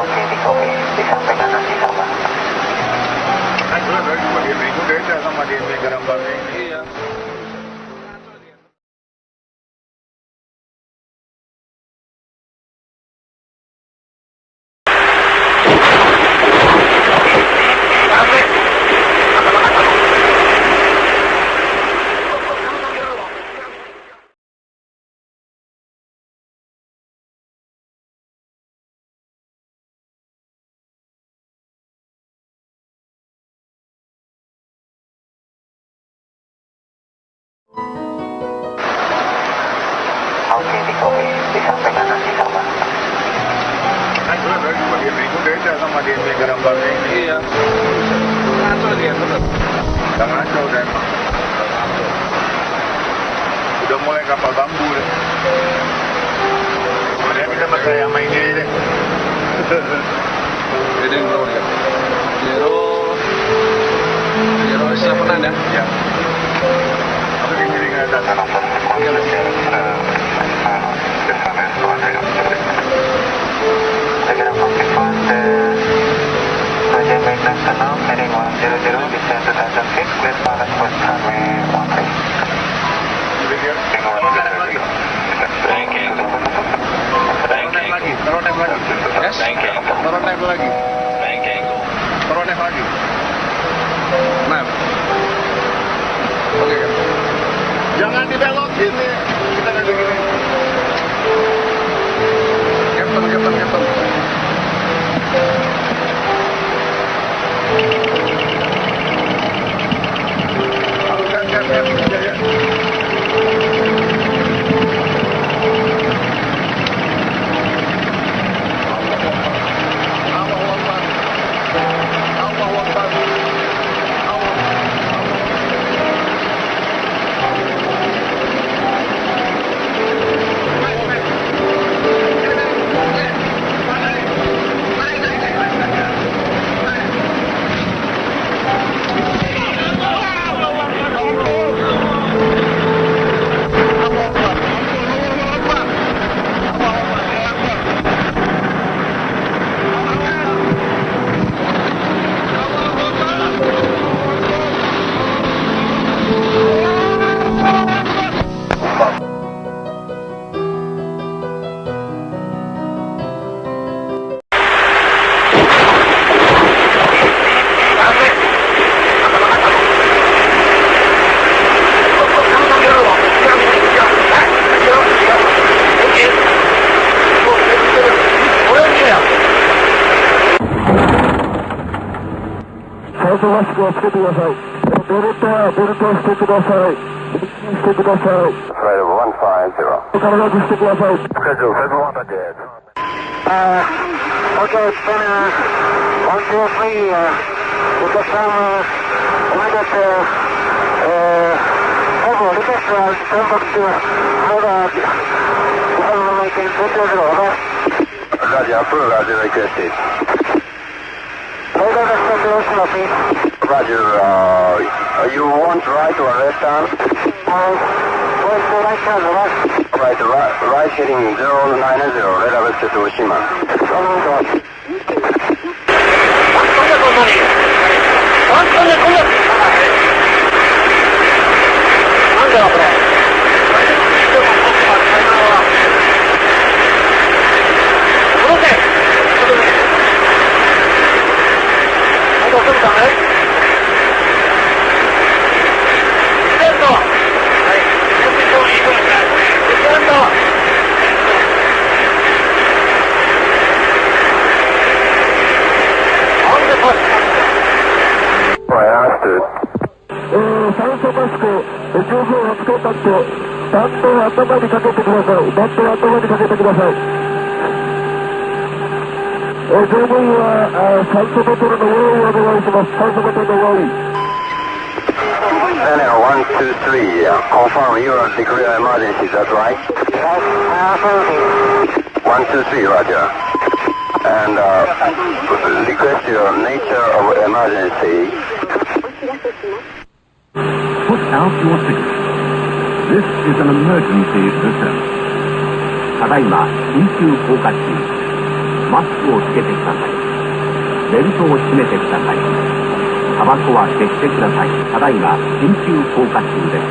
Oke, di kopi disampaikan nanti sama. Kan jelas lagi sama dia itu beda sama dia gambar ini. Iya. Oke, di kopi disampaikan nanti sama. Kan jelas lagi sama dia itu beda sama dia gambar ini. Iya. Ngaco dia terus. Udah ngaco udah emang. Udah mulai kapal bambu deh. Dia bisa percaya sama ini deh. Jadi yang berapa ya? Zero siap penan ya? Ya. Tapi di sini nggak ada. Segera konfirmasi Majene Nasional heading 100 descend to 1000 feet, clear pilot first runway 13. Taruh nep lagi. Yes? Taruh nep lagi. Taruh nep lagi. Nep. Oke. Jangan dibelokin nih. Kita nggak begini. Captain. Ya. Oke, it's been 123 kita sama lanjut request tempat ada bukan memiliki foto over. Roger, approve, Roger, requested. Roger, you want right or left turn? Where's the right turn, Right heading 090, relevant to Oshima. Channel 123, confirm you are declared emergency, is that right? Yes, 123, Roger. And request your nature of emergency. Put out your ticket. This is an emergency return. ただいま緊急降下中。マスクをつけてください。ベルトを締めてください。タバコは消してください。ただいま緊急降下中です。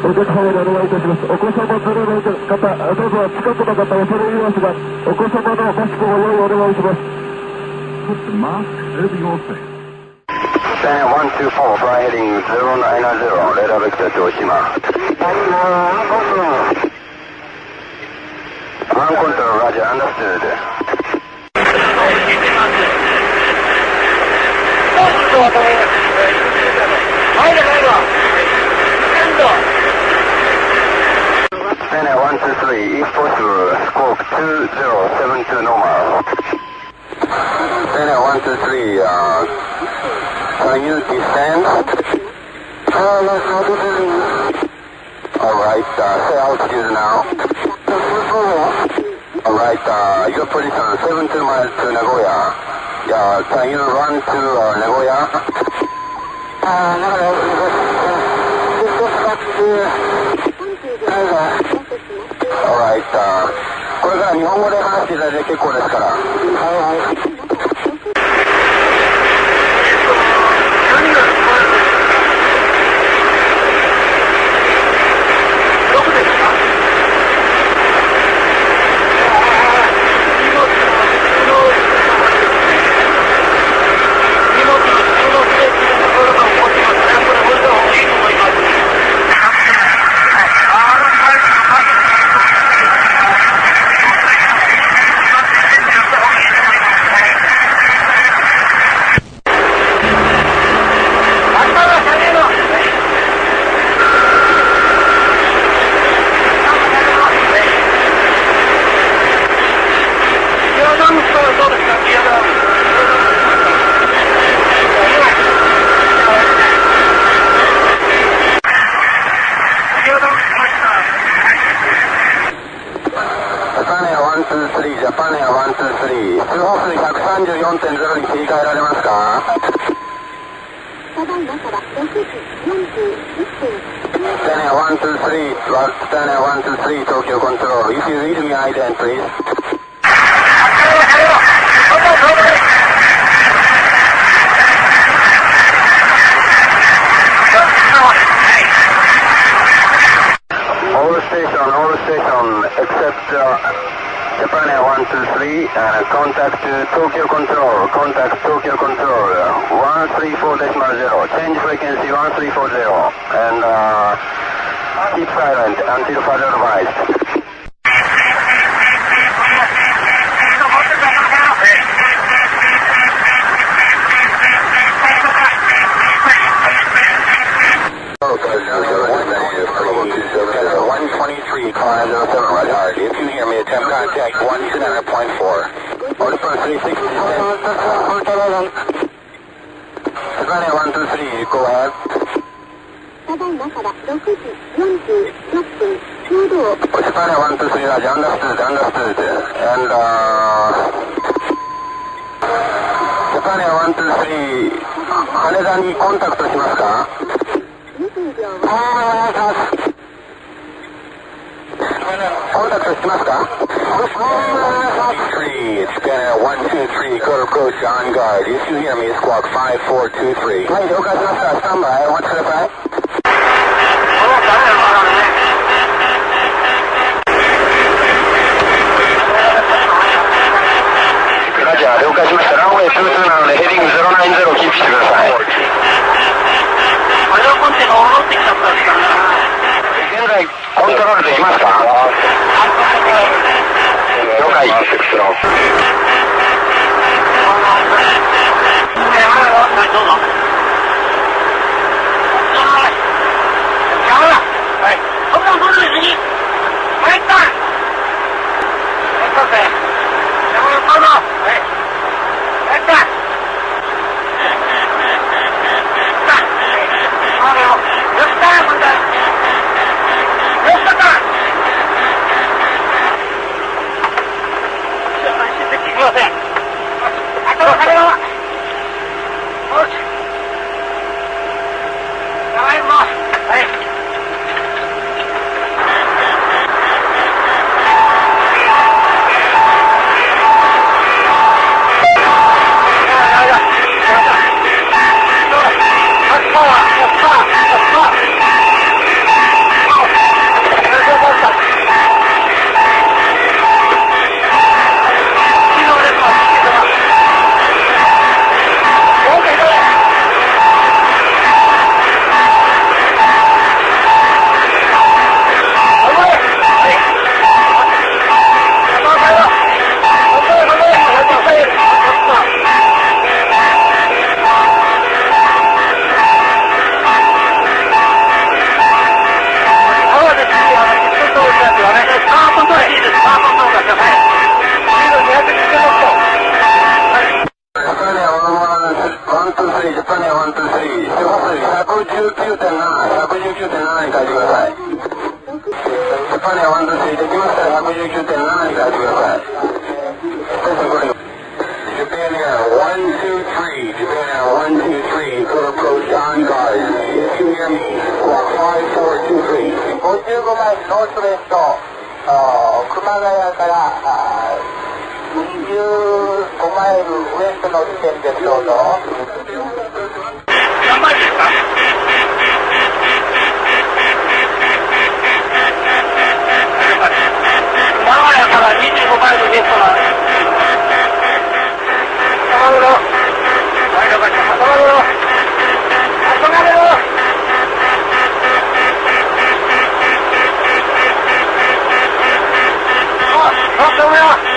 お客様でお願いいたします。お子様連れの方、どうぞ近くの方恐れ入りますが、お子様のマスクを用意お願いします。Put the mask over your face. Stand 124, fly heading 090, radar vector to Oshima. Ground control, roger, understood. Stand 123, if possible, squawk 2072 normal. Stand 123, can you descend? Alright, say altitude now. Alright, your position 72 miles to Nagoya. Yeah, can you run to Nagoya? Alright, これから日本語で話していただいて結構ですから。はいはい。134.0 に切り替えられますか？ただいまから6時41分。Stand at 123, stand at 123, Tokyo Control. If you read me ident, please. All station, except Japan Air 123, contact Tokyo Control, 134.0, change frequency 1340, and keep silent until further advised. If you hear me, attempt contact 179.4. Order 360. Japan 123, go ahead. ただいまから6時46分ちょうど。Japan 123, Roger, understood. And Japan 123, 羽田にコンタクトしますか？お願いします。コンタクトしますか？ 3, scanner 123, code approach on guard. If you hear me, squawk 5423. はい、了解しました。スタンバイ、お待ちください。ラジャー、了解しました。ランウェイ22なのでヘディング090をキープしてください。現在コントロールできますか？了解。ジャパネ123、周波数 119.7、119.7 に変えてください。ジャパネ123できましたら 119.7 に変えてください。Japan Air 123, Japan Air 123, code approach on guard. If you hear me, squawk 5423. 55マイルノースウェスト、熊谷から25マイルウエストの地点です。どうぞ。何マイルですか？熊谷から25マイルウエストなんです。挟まれろ。前の方に挟まれろ。挟まれろ。あ、止めろ。